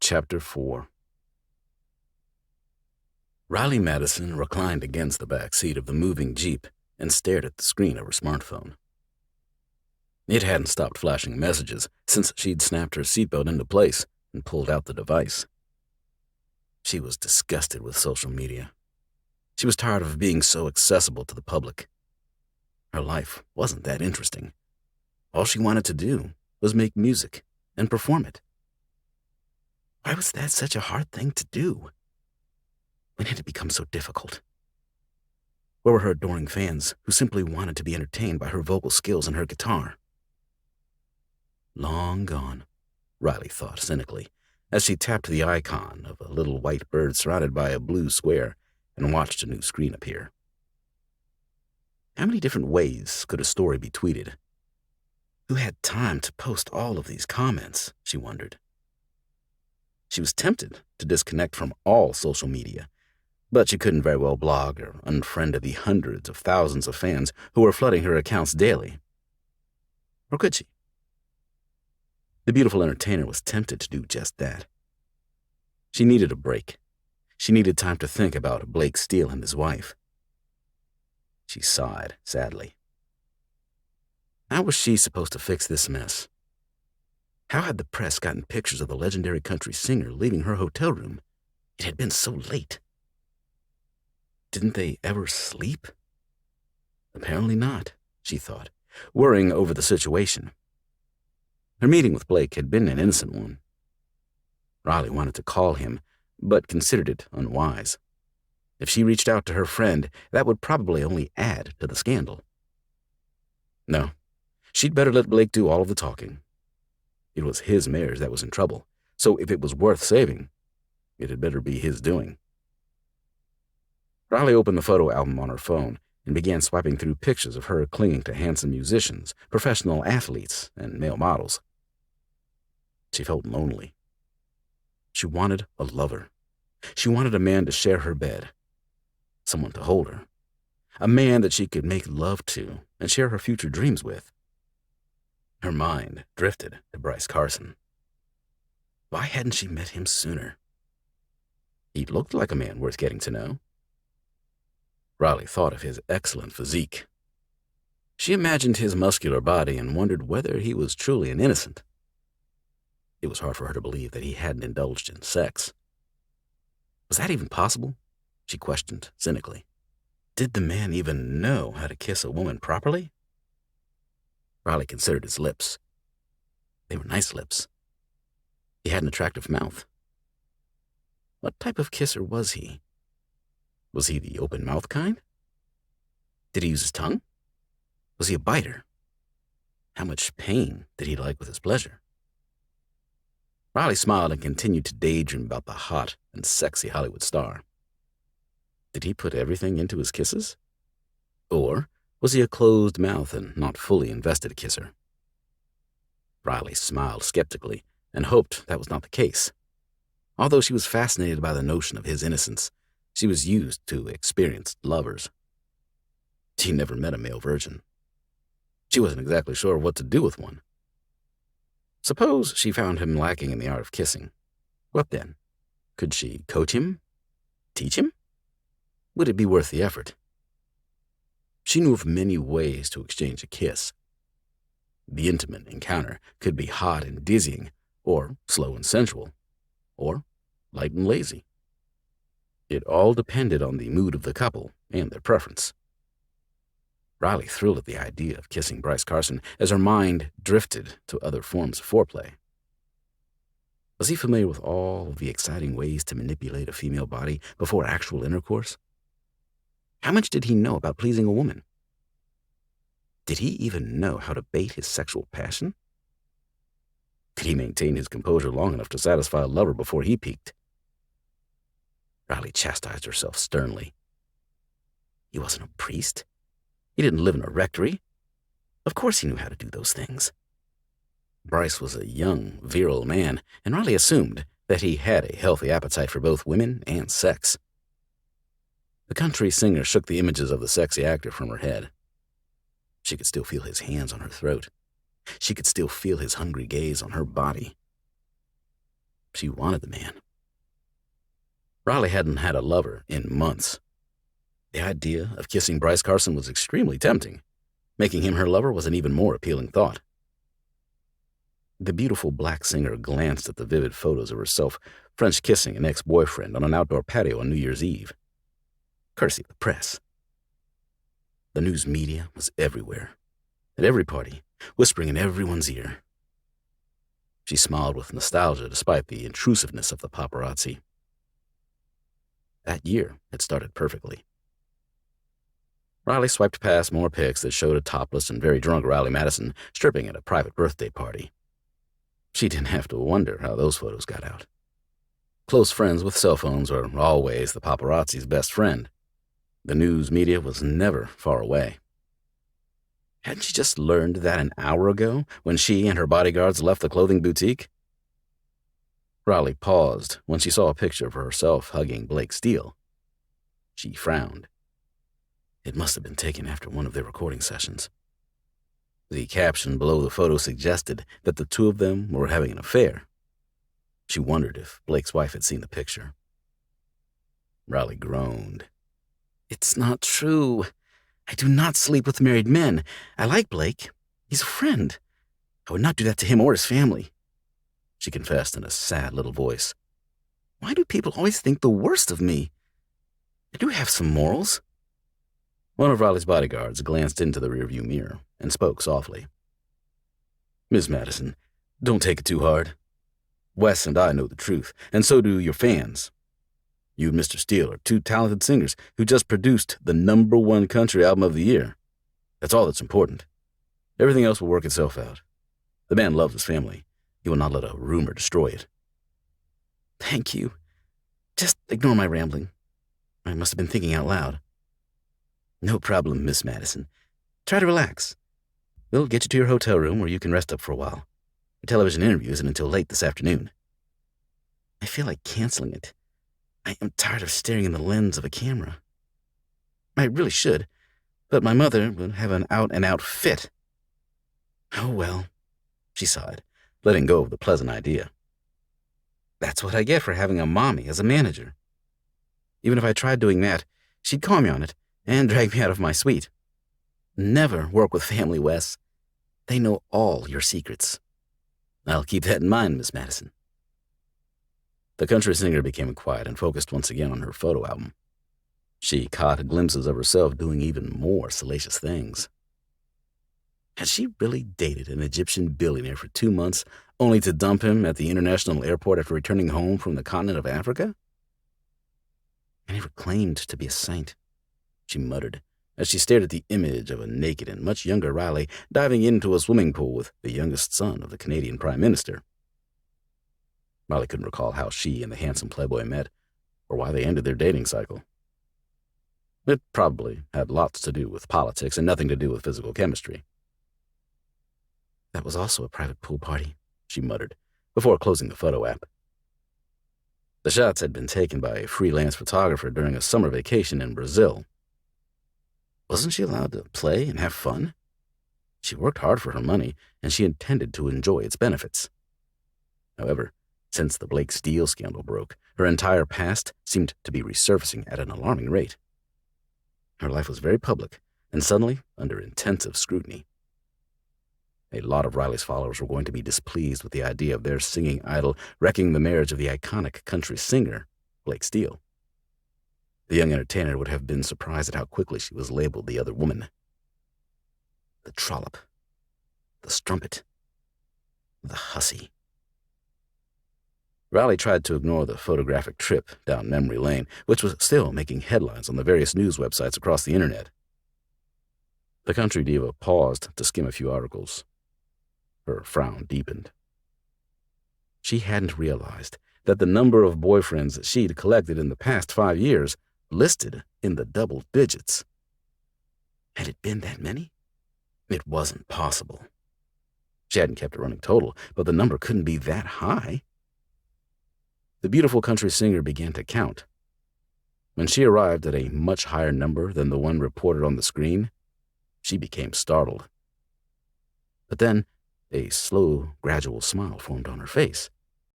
Chapter 4. Riley Madison reclined against the back seat of the moving Jeep and stared at the screen of her smartphone. It hadn't stopped flashing messages since she'd snapped her seatbelt into place and pulled out the device. She was disgusted with social media. She was tired of being so accessible to the public. Her life wasn't that interesting. All she wanted to do was make music and perform it. Why was that such a hard thing to do? When had it become so difficult? Where were her adoring fans who simply wanted to be entertained by her vocal skills and her guitar? Long gone, Riley thought cynically, as she tapped the icon of a little white bird surrounded by a blue square and watched a new screen appear. How many different ways could a story be tweeted? Who had time to post all of these comments, she wondered. She was tempted to disconnect from all social media, but she couldn't very well blog or unfriend the hundreds of thousands of fans who were flooding her accounts daily. Or could she? The beautiful entertainer was tempted to do just that. She needed a break. She needed time to think about Blake Steele and his wife. She sighed sadly. How was she supposed to fix this mess? How had the press gotten pictures of the legendary country singer leaving her hotel room? It had been so late. Didn't they ever sleep? Apparently not, she thought, worrying over the situation. Her meeting with Blake had been an innocent one. Riley wanted to call him, but considered it unwise. If she reached out to her friend, that would probably only add to the scandal. No, she'd better let Blake do all of the talking. It was his marriage that was in trouble, so if it was worth saving, it had better be his doing. Riley opened the photo album on her phone and began swiping through pictures of her clinging to handsome musicians, professional athletes, and male models. She felt lonely. She wanted a lover. She wanted a man to share her bed, someone to hold her, a man that she could make love to and share her future dreams with. Her mind drifted to Bryce Carson. Why hadn't she met him sooner? He looked like a man worth getting to know. Riley thought of his excellent physique. She imagined his muscular body and wondered whether he was truly an innocent. It was hard for her to believe that he hadn't indulged in sex. Was that even possible? She questioned cynically. Did the man even know how to kiss a woman properly? Riley considered his lips. They were nice lips. He had an attractive mouth. What type of kisser was he? Was he the open mouth kind? Did he use his tongue? Was he a biter? How much pain did he like with his pleasure? Riley smiled and continued to daydream about the hot and sexy Hollywood star. Did he put everything into his kisses? Or was he a closed mouth and not fully invested kisser? Riley smiled skeptically and hoped that was not the case. Although she was fascinated by the notion of his innocence, she was used to experienced lovers. She never met a male virgin. She wasn't exactly sure what to do with one. Suppose she found him lacking in the art of kissing. What then? Could she coach him? Teach him? Would it be worth the effort? She knew of many ways to exchange a kiss. The intimate encounter could be hot and dizzying, or slow and sensual, or light and lazy. It all depended on the mood of the couple and their preference. Riley thrilled at the idea of kissing Bryce Carson as her mind drifted to other forms of foreplay. Was he familiar with all of the exciting ways to manipulate a female body before actual intercourse? How much did he know about pleasing a woman? Did he even know how to bait his sexual passion? Could he maintain his composure long enough to satisfy a lover before he peaked? Riley chastised herself sternly. He wasn't a priest. He didn't live in a rectory. Of course he knew how to do those things. Bryce was a young, virile man, and Riley assumed that he had a healthy appetite for both women and sex. The country singer shook the images of the sexy actor from her head. She could still feel his hands on her throat. She could still feel his hungry gaze on her body. She wanted the man. Riley hadn't had a lover in months. The idea of kissing Bryce Carson was extremely tempting. Making him her lover was an even more appealing thought. The beautiful black singer glanced at the vivid photos of herself French kissing an ex-boyfriend on an outdoor patio on New Year's Eve. Courtesy of the press. The news media was everywhere, at every party, whispering in everyone's ear. She smiled with nostalgia despite the intrusiveness of the paparazzi. That year had started perfectly. Riley swiped past more pics that showed a topless and very drunk Riley Madison stripping at a private birthday party. She didn't have to wonder how those photos got out. Close friends with cell phones are always the paparazzi's best friend. The news media was never far away. Hadn't she just learned that an hour ago when she and her bodyguards left the clothing boutique? Riley paused when she saw a picture of herself hugging Blake Steele. She frowned. It must have been taken after one of their recording sessions. The caption below the photo suggested that the two of them were having an affair. She wondered if Blake's wife had seen the picture. Riley groaned. "It's not true. I do not sleep with married men. I like Blake. He's a friend. I would not do that to him or his family," she confessed in a sad little voice. "Why do people always think the worst of me? I do have some morals." One of Riley's bodyguards glanced into the rearview mirror and spoke softly. "Miss Madison, don't take it too hard. Wes and I know the truth, and so do your fans. You and Mr. Steele are two talented singers who just produced the #1 country album of the year. That's all that's important. Everything else will work itself out. The man loves his family. He will not let a rumor destroy it." "Thank you. Just ignore my rambling. I must have been thinking out loud." "No problem, Miss Madison. Try to relax. We'll get you to your hotel room where you can rest up for a while. Your television interview isn't until late this afternoon." "I feel like canceling it. I am tired of staring in the lens of a camera. I really should, but my mother would have an out-and-out fit." "Oh well," she sighed, letting go of the pleasant idea. "That's what I get for having a mommy as a manager. Even if I tried doing that, she'd call me on it and drag me out of my suite. Never work with family, Wes. They know all your secrets." "I'll keep that in mind, Miss Madison." The country singer became quiet and focused once again on her photo album. She caught glimpses of herself doing even more salacious things. Had she really dated an Egyptian billionaire for 2 months, only to dump him at the international airport after returning home from the continent of Africa? "I never claimed to be a saint," she muttered, as she stared at the image of a naked and much younger Riley diving into a swimming pool with the youngest son of the Canadian Prime Minister. Riley couldn't recall how she and the handsome playboy met, or why they ended their dating cycle. It probably had lots to do with politics and nothing to do with physical chemistry. "That was also a private pool party," she muttered, before closing the photo app. The shots had been taken by a freelance photographer during a summer vacation in Brazil. Wasn't she allowed to play and have fun? She worked hard for her money, and she intended to enjoy its benefits. However, since the Blake Steele scandal broke, her entire past seemed to be resurfacing at an alarming rate. Her life was very public, and suddenly under intensive scrutiny. A lot of Riley's followers were going to be displeased with the idea of their singing idol wrecking the marriage of the iconic country singer, Blake Steele. The young entertainer would have been surprised at how quickly she was labeled the other woman. The trollop, the strumpet, the hussy. Riley tried to ignore the photographic trip down memory lane, which was still making headlines on the various news websites across the internet. The country diva paused to skim a few articles. Her frown deepened. She hadn't realized that the number of boyfriends she'd collected in the past 5 years listed in the double digits. Had it been that many? It wasn't possible. She hadn't kept a running total, but the number couldn't be that high. The beautiful country singer began to count. When she arrived at a much higher number than the one reported on the screen, she became startled. But then, a slow, gradual smile formed on her face.